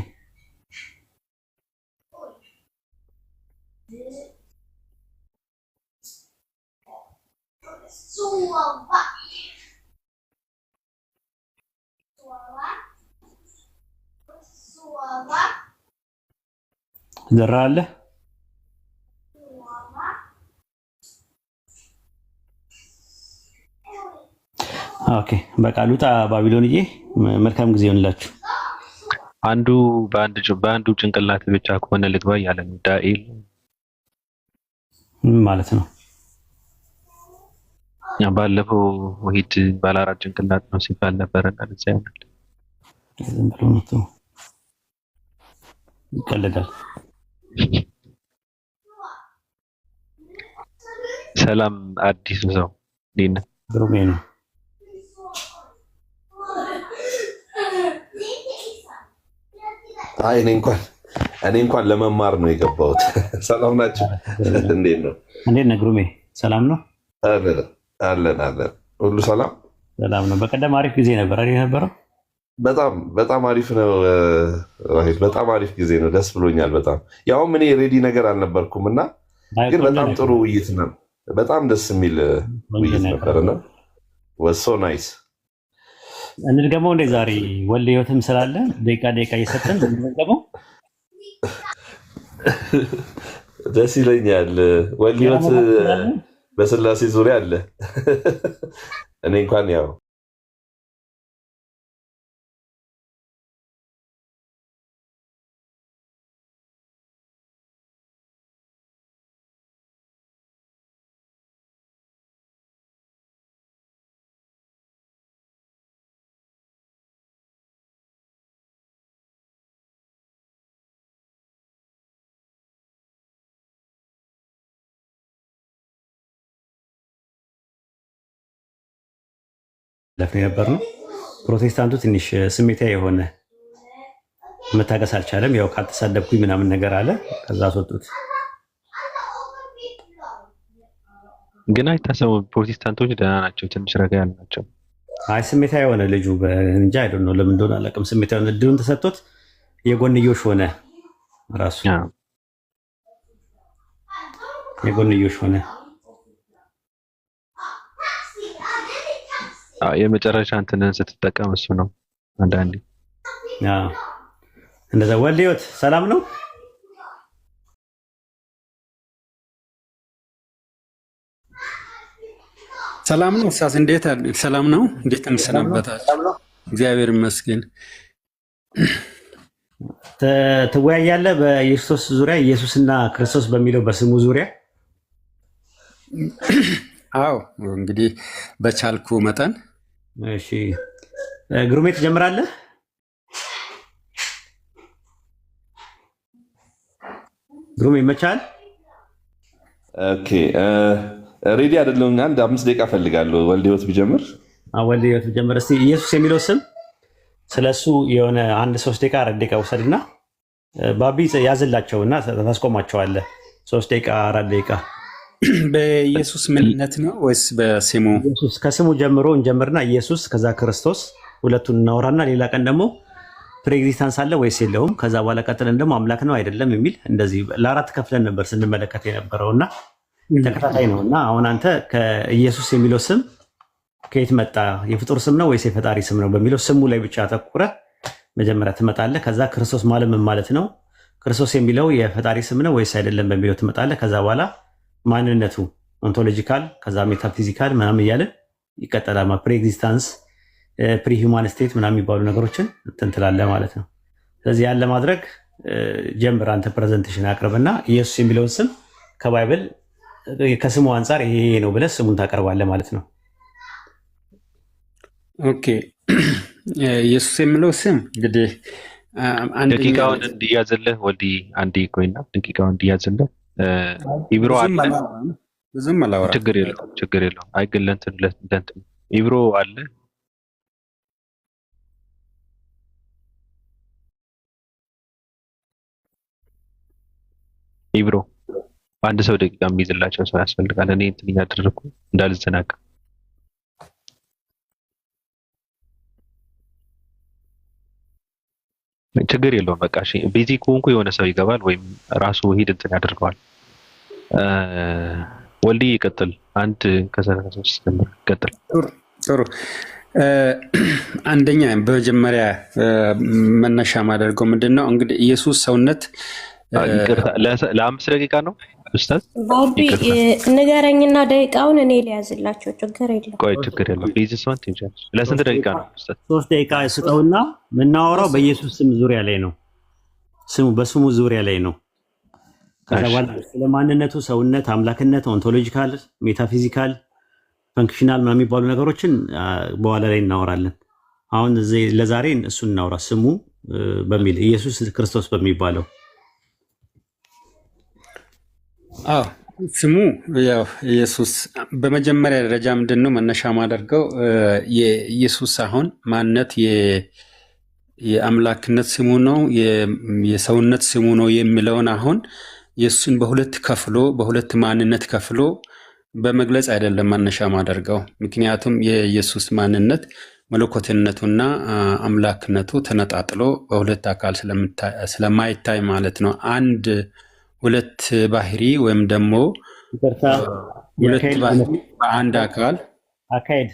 ደራ አለ? ኦኬ በቃ ሉጣ ባቢሎንዬ፣ መልካም ጊዜ ይሆንላችሁ። አንዱ በአንዱ ጭንቅላት ብቻ ከሆነ ልግባ እያለ ነው ዳኢል ማለት ነው። ባለፈው ወሂድ ባለ አራት ጭንቅላት ነው ሲባል ነበረና ለዚያ ይሆናል። ዝም ብሎ ነው ይቀልዳል። ሰላም አዲሱ ሰው ዲና ግሩሜ ነው። አይ እኔ እንኳን ለመማር ነው የገባሁት። ሰላም ናችሁ? እንዴት ነው? እንዴት ነህ ግሩሜ? ሰላም ነው? አለን ሁሉ ሰላም ነው። በቀደም አሪፍ ጊዜ ነበር አይደል የነበረው? በጣም አሪፍ ነው። በጣም አሪፍ ጊዜ ነው። ደስ ብሎኛል በጣም። ያውም እኔ ሬዲ ነገር አልነበርኩም እና ግን በጣም ጥሩ ውይይት ነው። በጣም ደስ የሚል ውይይት ነበርና ወሶ ናይስ። እንድገመው እንደ ዛሬ ወልደ ህይወትም ስላለ ደቂቃ እየሰጠን እንድገመው ደስ ይለኛል። ወልደ ህይወት በስላሴ ዙሪያ አለ። እኔ እንኳን ያው ነበር ነው። ፕሮቴስታንቱ ትንሽ ስሜታዊ የሆነ መታገስ አልቻለም። ያው ካልተሳደብኩኝ ምናምን ነገር አለ። ከዛ አስወጡት። ግን አይታሰቡም። ፕሮቴስታንቶች ደህና ናቸው፣ ትንሽ ረጋ ያሉ ናቸው። አይ ስሜታዊ የሆነ ልጁ እንጃ አይደል ነው ለምን እንደሆነ አላውቅም። ስሜታዊ የሆነ እድሉን ተሰጥቶት የጎንዮሽ ሆነ ራሱ የጎንዮሽ ሆነ። የመጨረሻ እንትንን ስትጠቀም እሱ ነው አንዳንዴ። እንደዛ ወልዮት ሰላም ነው። ሰላም ነው ኡስታዝ፣ እንዴት አሉ? ሰላም ነው። እንዴት ተሰናበታችሁ? እግዚአብሔር ይመስገን። ትወያያለህ በኢየሱስ ዙሪያ፣ ኢየሱስና ክርስቶስ በሚለው በስሙ ዙሪያ? አዎ እንግዲህ በቻልኩ መጠን። እሺ ግሩሜ ትጀምራለህ? ግሩሜ ይመቻል? ኦኬ ሬዲ አይደለም። አንድ 5 ደቂቃ ፈልጋለሁ። ወልደህይወት ቢጀምር ወልደህይወት ቢጀምር። እስቲ ኢየሱስ የሚለው ስም ስለሱ የሆነ 1-3 ደቂቃ 4 ደቂቃ ውሰድና ባቢ ያዝላቸውና ታስቆማቸዋለህ። 3 ደቂቃ 4 ደቂቃ። በኢየሱስ ምንነት ነው ወይስ በስሙ? ኢየሱስ ከስሙ ጀምሮ እንጀምርና ኢየሱስ ከዛ ክርስቶስ ሁለቱን እናወራና ሌላ ቀን ደግሞ ፕሬግዚስታንስ አለ ወይስ የለውም፣ ከዛ በኋላ ቀጥለን ደግሞ አምላክ ነው አይደለም የሚል እንደዚህ ለ4 ከፍለን ነበር ስንመለከት የነበረውና ተከታታይ ነው። እና አሁን አንተ ከኢየሱስ የሚለው ስም ከየት መጣ፣ የፍጡር ስም ነው ወይስ የፈጣሪ ስም ነው በሚለው ስሙ ላይ ብቻ አተኩረ መጀመሪያ ትመጣለህ። ከዛ ክርስቶስ ማለት ምን ማለት ነው፣ ክርስቶስ የሚለው የፈጣሪ ስም ነው ወይስ አይደለም በሚለው ትመጣለህ። ከዛ በኋላ ማንነቱ ኦንቶሎጂካል፣ ከዛ ሜታፊዚካል ምናምን እያለን ይቀጠላል። ፕሪኤግዚስታንስ፣ ፕሪሂውማን ስቴት ምናምን የሚባሉ ነገሮችን እንትን ትላለህ ማለት ነው። ስለዚህ ያን ለማድረግ ጀምር አንተ ፕሬዘንቴሽን አቅርብና ኢየሱስ የሚለውን ስም ከባይብል ከስሙ አንጻር ይሄ ነው ብለህ ስሙን ታቀርባለህ ማለት ነው። ኦኬ ኢየሱስ የሚለው ስም እንግዲህ ደቂቃውን እንዲያዝልህ ወልዲ አንዴ ቆይና ደቂቃውን እንዲያዝልህ ኢብሮ አለ። ብዙም አላወራም። ችግር የለውም። አይገለንትን ለእንትን ኢብሮ አለ። ኢብሮ አንድ ሰው ደቂቃ የሚይዝላቸው ሰው ያስፈልጋል። እኔ እንትን እያደረኩ እንዳልዘናጋ። ችግር የለውም። በቃ እሺ፣ ቢዚ ከሆንኩ የሆነ ሰው ይገባል ወይም ራሱ ሂድ እንትን ያደርገዋል። ወልዲ ይቀጥል። አንድ ከ33 ጀምር ይቀጥል። ጥሩ። አንደኛ በመጀመሪያ መነሻ ማደርገው ምንድነው እንግዲህ ኢየሱስ ሰውነት ለ5 ደቂቃ ነው ኡስታዝ ባቢ ንገረኝና ደቂቃውን እኔ ሊያዝላቸው። ችግር የለም። ቆይ ችግር የለም። ቢዚ ሰው ትንጃለሽ። ለስንት ደቂቃ ነው ኡስታዝ? 3 ደቂቃ ስጠውና የምናወራው በኢየሱስ ስም ዙሪያ ላይ ነው። በስሙ ዙሪያ ላይ ነው። ከዛ በኋላ ስለ ማንነቱ፣ ሰውነት፣ አምላክነት፣ ኦንቶሎጂካል፣ ሜታፊዚካል፣ ፈንክሽናል ምናምን የሚባሉ ነገሮችን በኋላ ላይ እናወራለን። አሁን ለዛሬ እሱን እናወራ። ስሙ በሚል ኢየሱስ ክርስቶስ በሚባለው ስሙ ያው ኢየሱስ በመጀመሪያ ደረጃ ምንድነው መነሻ ማደርገው የኢየሱስ አሁን ማንነት የአምላክነት ስሙ ነው የሰውነት ስሙ ነው የሚለውን አሁን የሱን በሁለት ማንነት ከፍሎ በመግለጽ አይደለም መነሻ ማደርገው። ምክንያቱም የኢየሱስ ማንነት መለኮትነቱና አምላክነቱ ተነጣጥሎ በሁለት አካል ስለማይታይ ማለት ነው። አንድ ሁለት ባህሪ ወይም ደግሞ ሁለት ባህሪ በአንድ አካል አካሄድ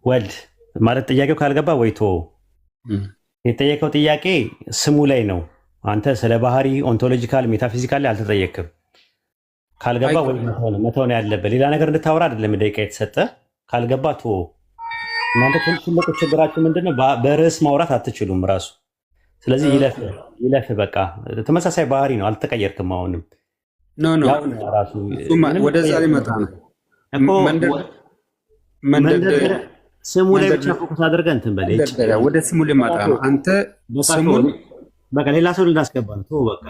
ወልድ ማለት ጥያቄው ካልገባ ወይቶ የጠየቀው ጥያቄ ስሙ ላይ ነው። አንተ ስለ ባህሪ ኦንቶሎጂካል ሜታፊዚካል ላይ አልተጠየቅም። ካልገባ ወይ መተው ነው ያለበት። ሌላ ነገር እንድታወራ አይደለም ደቂቃ የተሰጠ። ካልገባ ቶ እናንተ ትልቁ ችግራችሁ ምንድነው? በርዕስ ማውራት አትችሉም ራሱ። ስለዚህ ይለፍ በቃ። ተመሳሳይ ባህሪ ነው፣ አልተቀየርክም። አሁንም ራሱ ወደዛ ሊመጣ ነው። ስሙ ላይ ብቻ ፎከስ አድርገህ እንትን በል። ወደ ስሙ ሊመጣ ነው። አንተ ስሙን በቃ ሌላ ሰው ልናስገባ ነው። በቃ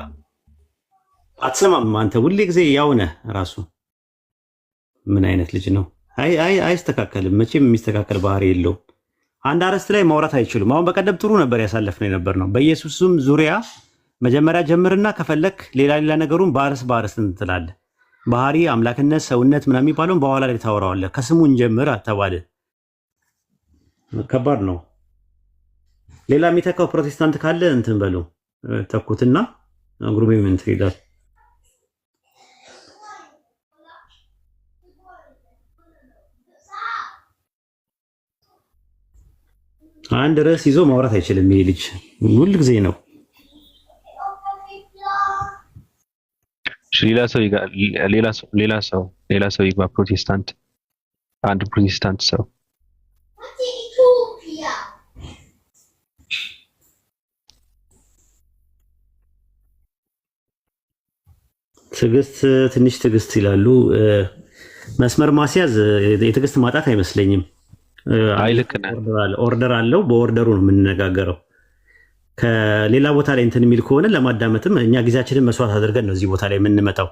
አትሰማም አንተ። ሁሌ ጊዜ ያው ነህ ራሱ። ምን አይነት ልጅ ነው? አይስተካከልም። መቼም የሚስተካከል ባህሪ የለውም። አንድ አርዕስት ላይ ማውራት አይችሉም። አሁን በቀደም ጥሩ ነበር ያሳለፍነው የነበር ነው። በኢየሱስም ዙሪያ መጀመሪያ ጀምርና ከፈለክ ሌላ ነገሩን በአርዕስት እንትላለህ። ባህሪ፣ አምላክነት፣ ሰውነት ምናምን የሚባለውን በኋላ ላይ ታወራዋለህ። ከስሙ እንጀምር አተባለ። ከባድ ነው። ሌላ የሚተካው ፕሮቴስታንት ካለ እንትን በሉ ተኩትና ግሩሜ ምን ትሄዳል? አንድ ርዕስ ይዞ ማውራት አይችልም ይሄ ልጅ፣ ሁል ጊዜ ነው። ሌላ ሰው ይግባ። ፕሮቴስታንት፣ አንድ ፕሮቴስታንት ሰው ትንሽ ትዕግስት ይላሉ። መስመር ማስያዝ የትዕግስት ማጣት አይመስለኝም። ኦርደር አለው። በኦርደሩ ነው የምንነጋገረው። ከሌላ ቦታ ላይ እንትን የሚል ከሆነ ለማዳመጥም እኛ ጊዜያችንን መስዋዕት አድርገን ነው እዚህ ቦታ ላይ የምንመጣው።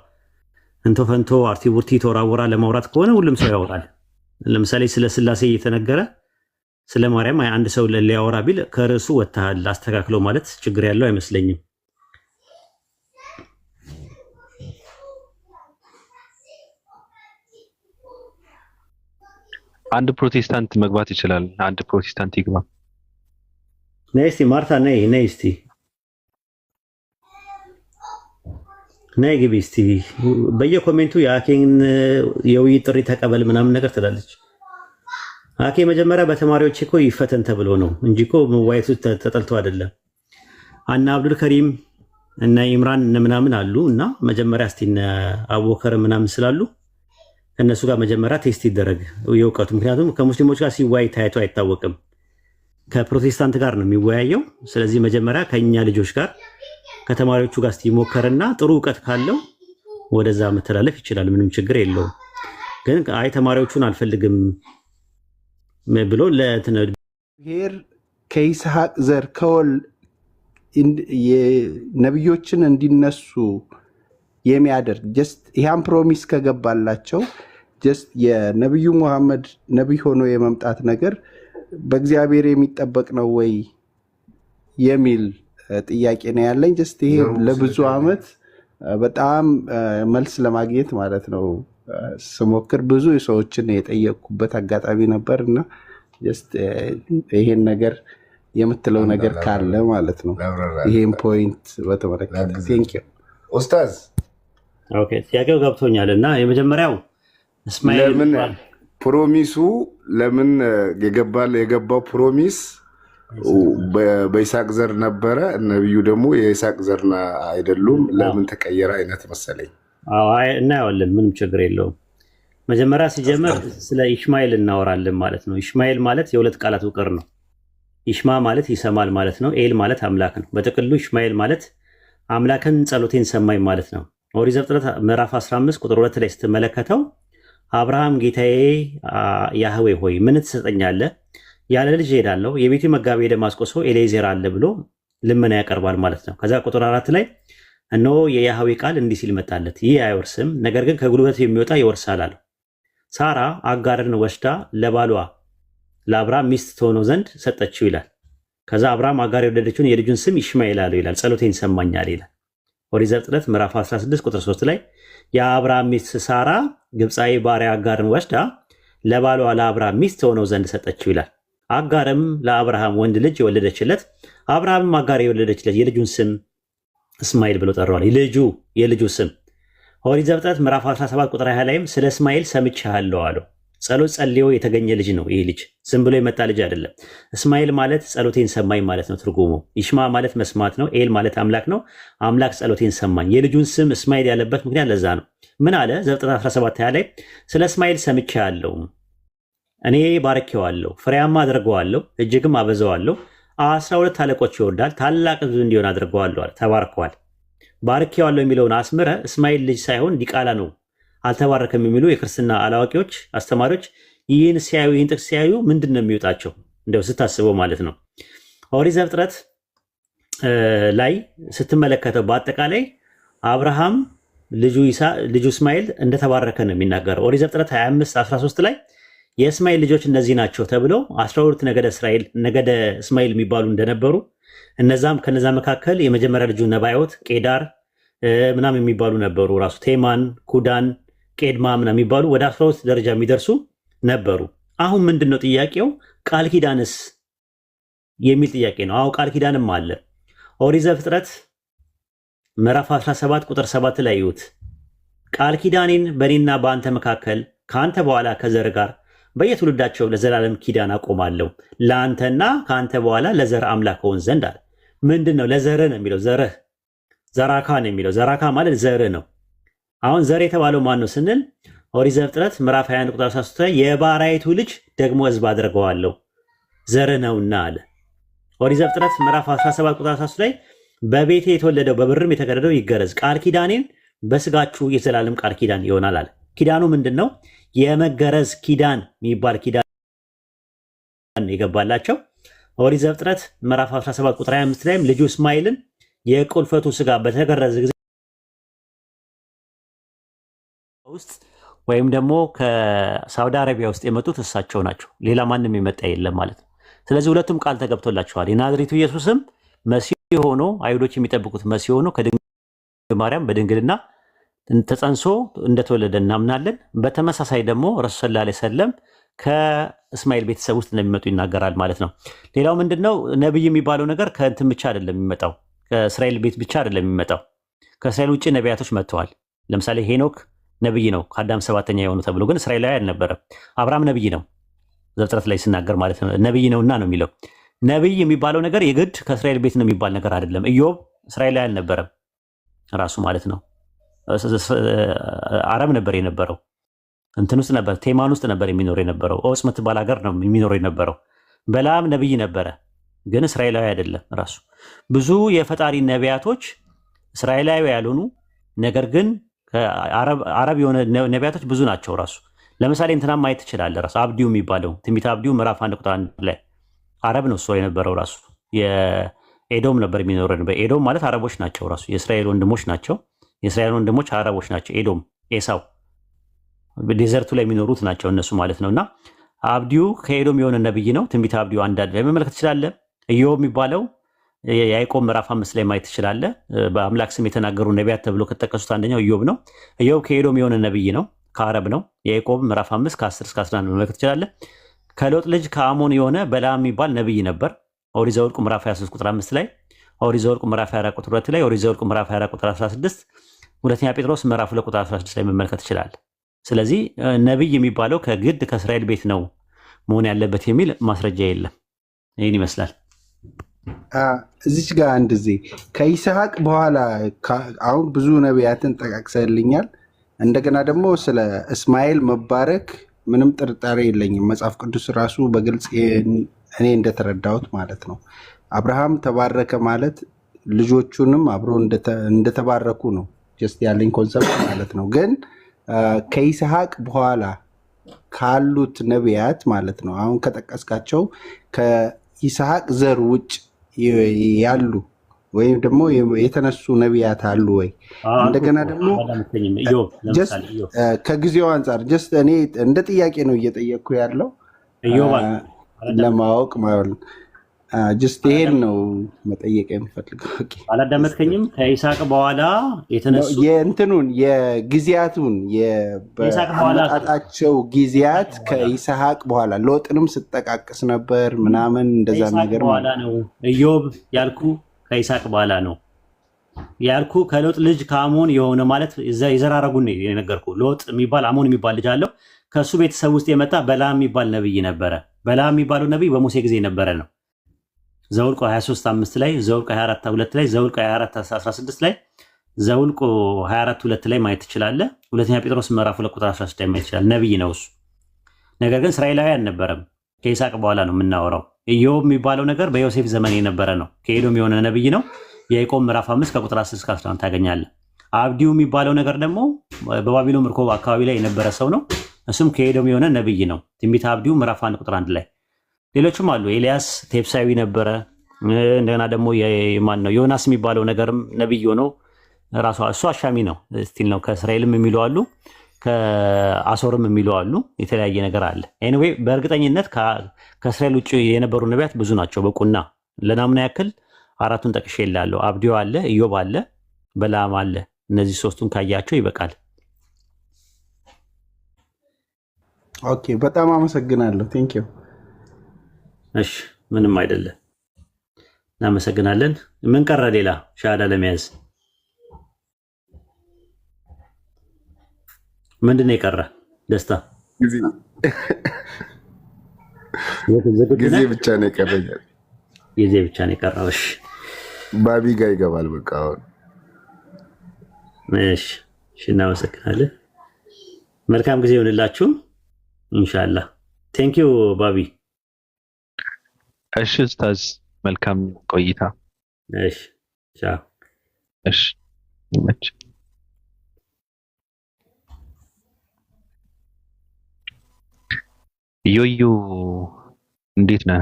እንቶ ፈንቶ አርቲ ቡርቲ ተወራወራ ለማውራት ከሆነ ሁሉም ሰው ያወራል። ለምሳሌ ስለ ስላሴ እየተነገረ ስለ ማርያም አንድ ሰው ሊያወራ ቢል ከርዕሱ ወጥተሃል አስተካክለው ማለት ችግር ያለው አይመስለኝም። አንድ ፕሮቴስታንት መግባት ይችላል። አንድ ፕሮቴስታንት ይግባ። ነይ እስቲ ማርታ፣ ነይ እስቲ ነይ ግቢ እስቲ። በየኮሜንቱ የአኬን የውይይት ጥሪ ተቀበል ምናምን ነገር ትላለች። አኬ መጀመሪያ በተማሪዎች እኮ ይፈተን ተብሎ ነው እንጂ እኮ መዋየቱ ተጠልቶ አይደለም። አና አብዱል ከሪም እና ኢምራን እነ ምናምን አሉ እና መጀመሪያ እስቲ እነ አቡበከር ምናምን ስላሉ ከነሱ ጋር መጀመሪያ ቴስት ይደረግ የእውቀቱ። ምክንያቱም ከሙስሊሞች ጋር ሲወያይ ታይቶ አይታወቅም። ከፕሮቴስታንት ጋር ነው የሚወያየው። ስለዚህ መጀመሪያ ከኛ ልጆች ጋር ከተማሪዎቹ ጋር ሲሞከርና ጥሩ እውቀት ካለው ወደዛ መተላለፍ ይችላል። ምንም ችግር የለውም። ግን አይ ተማሪዎቹን አልፈልግም ብሎ ለትነብሔር ከይስሐቅ ዘር ከወል ነብዮችን እንዲነሱ የሚያደርግ ጀስት ይሄን ፕሮሚስ ከገባላቸው ጀስት የነብዩ መሐመድ ነብይ ሆኖ የመምጣት ነገር በእግዚአብሔር የሚጠበቅ ነው ወይ የሚል ጥያቄ ነው ያለኝ። ጀስት ይሄ ለብዙ አመት በጣም መልስ ለማግኘት ማለት ነው ስሞክር ብዙ ሰዎችን የጠየቅኩበት አጋጣሚ ነበርና ጀስት ይሄን ነገር የምትለው ነገር ካለ ማለት ነው ይሄን ፖይንት በተመለከተ ቴንክ ዩ ኡስታዝ። ኦኬ ጥያቄው ገብቶኛል። እና የመጀመሪያው እስማኤል ለምን ፕሮሚሱ ለምን የገባው ፕሮሚስ በይስሐቅ ዘር ነበረ፣ ነብዩ ደግሞ የይስሐቅ ዘር አይደሉም፣ ለምን ተቀየረ አይነት መሰለኝ። እናየዋለን፣ ምንም ችግር የለውም። መጀመሪያ ሲጀመር ስለ ኢሽማኤል እናወራለን ማለት ነው። ኢሽማኤል ማለት የሁለት ቃላት ውቅር ነው። ኢሽማ ማለት ይሰማል ማለት ነው። ኤል ማለት አምላክ ነው። በጥቅሉ ኢሽማኤል ማለት አምላክን ጸሎቴን ሰማኝ ማለት ነው። ኦሪት ዘፍጥረት ምዕራፍ 15 ቁጥር 2 ላይ ስትመለከተው አብርሃም ጌታዬ ያህዌ ሆይ ምን ትሰጠኛለህ? ያለ ልጅ ሄዳለሁ፣ የቤቱ መጋቢ ደማስቆ ሰው ኤሌዜር አለ ብሎ ልመና ያቀርባል ማለት ነው። ከዛ ቁጥር 4 ላይ እነሆ የያህዌ ቃል እንዲህ ሲል መጣለት፣ ይህ አይወርስም፣ ነገር ግን ከጉልበት የሚወጣ ይወርሳል አለው። ሳራ አጋርን ወስዳ ለባሏ ለአብርሃም ሚስት ትሆነው ዘንድ ሰጠችው ይላል። ከዛ አብርሃም አጋር የወለደችውን የልጁን ስም ይሽማኤል አለው ይላል። ጸሎቴን ሰማኛል ይላል። ኦሪት ዘፍጥረት ምዕራፍ 16 ቁጥር 3 ላይ የአብርሃም ሚስት ሳራ ግብፃዊ ባሪያ አጋርን ወስዳ ለባሏ ለአብርሃም ሚስት ትሆነው ዘንድ ሰጠችው ይላል። አጋርም ለአብርሃም ወንድ ልጅ የወለደችለት፣ አብርሃምም አጋር የወለደችለት የልጁን ስም እስማኤል ብሎ ጠራዋል። የልጁ ስም ኦሪት ዘፍጥረት ምዕራፍ 17 ቁጥር 20 ላይም ስለ እስማኤል ሰምቻለሁ አለው። ጸሎት ጸልዮ የተገኘ ልጅ ነው። ይህ ልጅ ዝም ብሎ የመጣ ልጅ አይደለም። እስማኤል ማለት ጸሎቴን ሰማኝ ማለት ነው ትርጉሙ። ይሽማ ማለት መስማት ነው። ኤል ማለት አምላክ ነው። አምላክ ጸሎቴን ሰማኝ። የልጁን ስም እስማኤል ያለበት ምክንያት ለዛ ነው። ምን አለ? ዘፍጥረት 17 ላይ ስለ እስማኤል ሰምቻለሁ፣ እኔ ባርኬዋለሁ፣ ፍሬያማ አድርገዋለሁ፣ እጅግም አበዛዋለሁ፣ 12 አለቆች ይወርዳል፣ ታላቅ ሕዝብ እንዲሆን አድርገዋለሁ። ተባርከዋል። ባርኬዋለሁ የሚለውን አስምረ እስማኤል ልጅ ሳይሆን ዲቃላ ነው አልተባረከም የሚሉ የክርስትና አላዋቂዎች አስተማሪዎች ይህን ጥቅስ ሲያዩ ምንድን ነው የሚወጣቸው? እንደው ስታስበው ማለት ነው። ኦሪት ዘፍጥረት ላይ ስትመለከተው በአጠቃላይ አብርሃም ልጁ እስማኤል እንደተባረከ ነው የሚናገረው። ኦሪት ዘፍጥረት 25:13 ላይ የእስማኤል ልጆች እነዚህ ናቸው ተብለው 12 ነገደ እስማኤል የሚባሉ እንደነበሩ እነዛም ከነዛ መካከል የመጀመሪያ ልጁ ነባዮት፣ ቄዳር ምናምን የሚባሉ ነበሩ። ራሱ ቴማን፣ ኩዳን ቄድማ ምናምን የሚባሉ ወደ 12 ደረጃ የሚደርሱ ነበሩ። አሁን ምንድነው ጥያቄው? ቃል ኪዳንስ የሚል ጥያቄ ነው። አዎ ቃል ኪዳንም አለ። ኦሪት ዘፍጥረት ምዕራፍ 17 ቁጥር 7 ላይ ይዩት። ቃል ኪዳኔን በእኔና በአንተ መካከል ከአንተ በኋላ ከዘር ጋር በየትውልዳቸው ለዘላለም ኪዳን አቆማለሁ ለአንተና ከአንተ በኋላ ለዘር አምላክ ሆን ዘንድ አለ። ምንድን ነው? ለዘርህ ነው የሚለው። ዘርህ ዘራካ ነው የሚለው። ዘራካ ማለት ዘርህ ነው። አሁን ዘር የተባለው ማን ነው ስንል ኦሪት ዘፍጥረት ምዕራፍ 21 ቁጥር 13 ላይ የባሪያይቱ ልጅ ደግሞ ሕዝብ አድርገዋለሁ ዘርህ ነውና አለ። ኦሪት ዘፍጥረት ምዕራፍ 17 ቁጥር 13 ላይ በቤቴ የተወለደው በብርም የተገረደው ይገረዝ፣ ቃል ኪዳኔን በስጋችሁ የዘላለም ቃል ኪዳን ይሆናል አለ። ኪዳኑ ምንድን ነው? የመገረዝ ኪዳን የሚባል ኪዳን የገባላቸው። ኦሪት ዘፍጥረት ምዕራፍ 17 ቁጥር 25 ላይም ልጁ እስማኤልን የቁልፈቱ ስጋ በተገረዘ ጊዜ ውስጥ ወይም ደግሞ ከሳውዲ አረቢያ ውስጥ የመጡት እሳቸው ናቸው። ሌላ ማንም የመጣ የለም ማለት ነው። ስለዚህ ሁለቱም ቃል ተገብቶላቸዋል። የናዝሬቱ ኢየሱስም መሲህ ሆኖ አይሁዶች የሚጠብቁት መሲህ ሆኖ ከድንግል ማርያም በድንግልና ተጸንሶ እንደተወለደ እናምናለን። በተመሳሳይ ደግሞ ረሱል ሰለላሁ ዐለይሂ ወሰለም ከእስማኤል ቤተሰብ ውስጥ እንደሚመጡ ይናገራል ማለት ነው። ሌላው ምንድነው? ነብይ የሚባለው ነገር ከእንትን ብቻ አይደለም የሚመጣው፣ ከእስራኤል ቤት ብቻ አይደለም የሚመጣው። ከእስራኤል ውጭ ነቢያቶች መጥተዋል። ለምሳሌ ሄኖክ ነብይ ነው፣ ከአዳም ሰባተኛ የሆኑ ተብሎ፣ ግን እስራኤላዊ አልነበረም። አብርሃም ነብይ ነው፣ ዘፍጥረት ላይ ሲናገር ማለት ነው። ነብይ ነውና ነው የሚለው። ነብይ የሚባለው ነገር የግድ ከእስራኤል ቤት ነው የሚባል ነገር አይደለም። ኢዮብ እስራኤላዊ አልነበረም ራሱ ማለት ነው። አረብ ነበር የነበረው፣ እንትን ውስጥ ነበር፣ ቴማን ውስጥ ነበር የሚኖር የነበረው። ኦስ ምትባል ሀገር ነው የሚኖር የነበረው። በለዓም ነብይ ነበረ፣ ግን እስራኤላዊ አይደለም ራሱ። ብዙ የፈጣሪ ነቢያቶች እስራኤላዊ ያልሆኑ ነገር ግን አረብ የሆነ ነቢያቶች ብዙ ናቸው ራሱ። ለምሳሌ እንትና ማየት ትችላለህ። ራሱ አብዲው የሚባለው ትንቢተ አብዲው ምዕራፍ 1 ቁጥር 1 ላይ አረብ ነው እሱ የነበረው ራሱ። የኤዶም ነበር የሚኖረው። ኤዶም ማለት አረቦች ናቸው ራሱ፣ የእስራኤል ወንድሞች ናቸው። የእስራኤል ወንድሞች አረቦች ናቸው። ኤዶም ኤሳው ዴዘርቱ ላይ የሚኖሩት ናቸው እነሱ ማለት ነውና አብዲው ከኤዶም የሆነ ነብይ ነው። ትንቢተ አብዲው አንዳንድ ላይ መመልከት ትችላለህ። ኢዮብ የሚባለው የያዕቆብ ምዕራፍ 5 ላይ ማየት ትችላለህ። በአምላክ ስም የተናገሩ ነቢያት ተብሎ ከተጠቀሱት አንደኛው ኢዮብ ነው። ኢዮብ ከኤዶም የሆነ ነብይ ነው፣ ከአረብ ነው። የያዕቆብ ምዕራፍ 5 ከ10 እስከ 11 መመልከት ትችላለህ። ከሎጥ ልጅ ከአሞን የሆነ በለዓም የሚባል ነብይ ነበር። ኦሪት ዘኍልቍ ምዕራፍ 23 ቁጥር 5 ላይ፣ ኦሪት ዘኍልቍ ምዕራፍ 24 ቁጥር 2 ላይ፣ ኦሪት ዘኍልቍ ምዕራፍ 24 ቁጥር 16፣ ሁለተኛ ጴጥሮስ ምዕራፍ 2 ቁጥር 16 ላይ መመልከት ትችላለህ። ስለዚህ ነብይ የሚባለው ከግድ ከእስራኤል ቤት ነው መሆን ያለበት የሚል ማስረጃ የለም። ይህን ይመስላል። እዚች ጋር አንድ ዜ ከይስሐቅ በኋላ አሁን ብዙ ነቢያትን ጠቃቅሰልኛል። እንደገና ደግሞ ስለ እስማኤል መባረክ ምንም ጥርጣሬ የለኝም። መጽሐፍ ቅዱስ ራሱ በግልጽ እኔ እንደተረዳሁት ማለት ነው አብርሃም ተባረከ ማለት ልጆቹንም አብሮ እንደተባረኩ ነው ጀስት ያለኝ ኮንሰፕት ማለት ነው። ግን ከይስሐቅ በኋላ ካሉት ነቢያት ማለት ነው አሁን ከጠቀስካቸው ከይስሐቅ ዘር ውጭ ያሉ ወይም ደግሞ የተነሱ ነቢያት አሉ ወይ? እንደገና ደግሞ ከጊዜው አንጻር ጀስት እኔ እንደ ጥያቄ ነው እየጠየቅኩ ያለው ለማወቅ ማለት ጀስት ይሄን ነው መጠየቅ የምፈልገው። አላዳመጥከኝም? ከይስሐቅ በኋላ የተነሱ የእንትኑን የጊዜያቱን የአመጣጣቸው ጊዜያት ከይስሐቅ በኋላ ሎጥንም ስጠቃቅስ ነበር ምናምን እንደዛ ነገር በኋላ ነው። ኢዮብ ያልኩ ከይስሐቅ በኋላ ነው ያልኩ። ከሎጥ ልጅ ከአሞን የሆነ ማለት የዘራረጉን የነገርኩ። ሎጥ የሚባል አሞን የሚባል ልጅ አለው። ከእሱ ቤተሰብ ውስጥ የመጣ በለዓም የሚባል ነብይ ነበረ። በለዓም የሚባለው ነብይ በሙሴ ጊዜ ነበረ ነው። ዘኍልቍ 23:5 ላይ፣ ዘኍልቍ 24:2 ላይ፣ ዘኍልቍ 24:16 ላይ፣ ዘኍልቍ 24:2 ላይ ማየት ትችላለህ። ሁለተኛ ጴጥሮስ ምዕራፍ 2 ቁጥር 16 ላይ ማየት ትችላለህ። ነብይ ነው እሱ። ነገር ግን እስራኤላዊ አልነበረም። ከይስሐቅ በኋላ ነው የምናወራው። ኢዮብ የሚባለው ነገር በዮሴፍ ዘመን የነበረ ነው። ከኤዶም የሆነ ነብይ ነው። የያዕቆብ ምዕራፍ 5 ከቁጥር 10 እስከ 11 ታገኛለህ። አብዲው የሚባለው ነገር ደግሞ በባቢሎን ምርኮ አካባቢ ላይ የነበረ ሰው ነው። እሱም ከኤዶም የሆነ ነብይ ነው። ትንቢተ አብዲው ምዕራፍ 1 ቁጥር 1 ላይ። ሌሎችም አሉ። ኤልያስ ቴፕሳዊ ነበረ። እንደገና ደግሞ ማን ነው ዮናስ የሚባለው ነገርም ነብይ ሆኖ ራሱ እሱ አሻሚ ነው ስቲል ነው። ከእስራኤልም የሚሉ አሉ፣ ከአሶርም የሚሉ አሉ። የተለያየ ነገር አለ። ኤኒዌይ በእርግጠኝነት ከእስራኤል ውጭ የነበሩ ነቢያት ብዙ ናቸው። በቁና ለናምና ያክል 4ቱን ጠቅሼ እላለሁ። አብዲዮ አለ፣ ኢዮብ አለ፣ በለዓም አለ። እነዚህ 3ቱን ካያቸው ይበቃል። ኦኬ፣ በጣም አመሰግናለሁ። ቴንክ ዩ። እሺ ምንም አይደለም። እናመሰግናለን። ምን ቀረ ሌላ ሻሃዳ ለመያዝ ምንድን ነው የቀረ? ደስታ ጊዜ ብቻ ነው የቀረኝ። ጊዜ ብቻ ነው የቀረው። እሺ ባቢ ጋር ይገባል። በቃ አሁን እሺ፣ እናመሰግናለን። መልካም ጊዜ ይሆንላችሁ ኢንሻአላህ። ቴንክ ዩ ባቢ። እሺ ኡስታዝ፣ መልካም ቆይታ። እሺ ቻው። እሺ ይመች። ዮዮ እንዴት ነህ?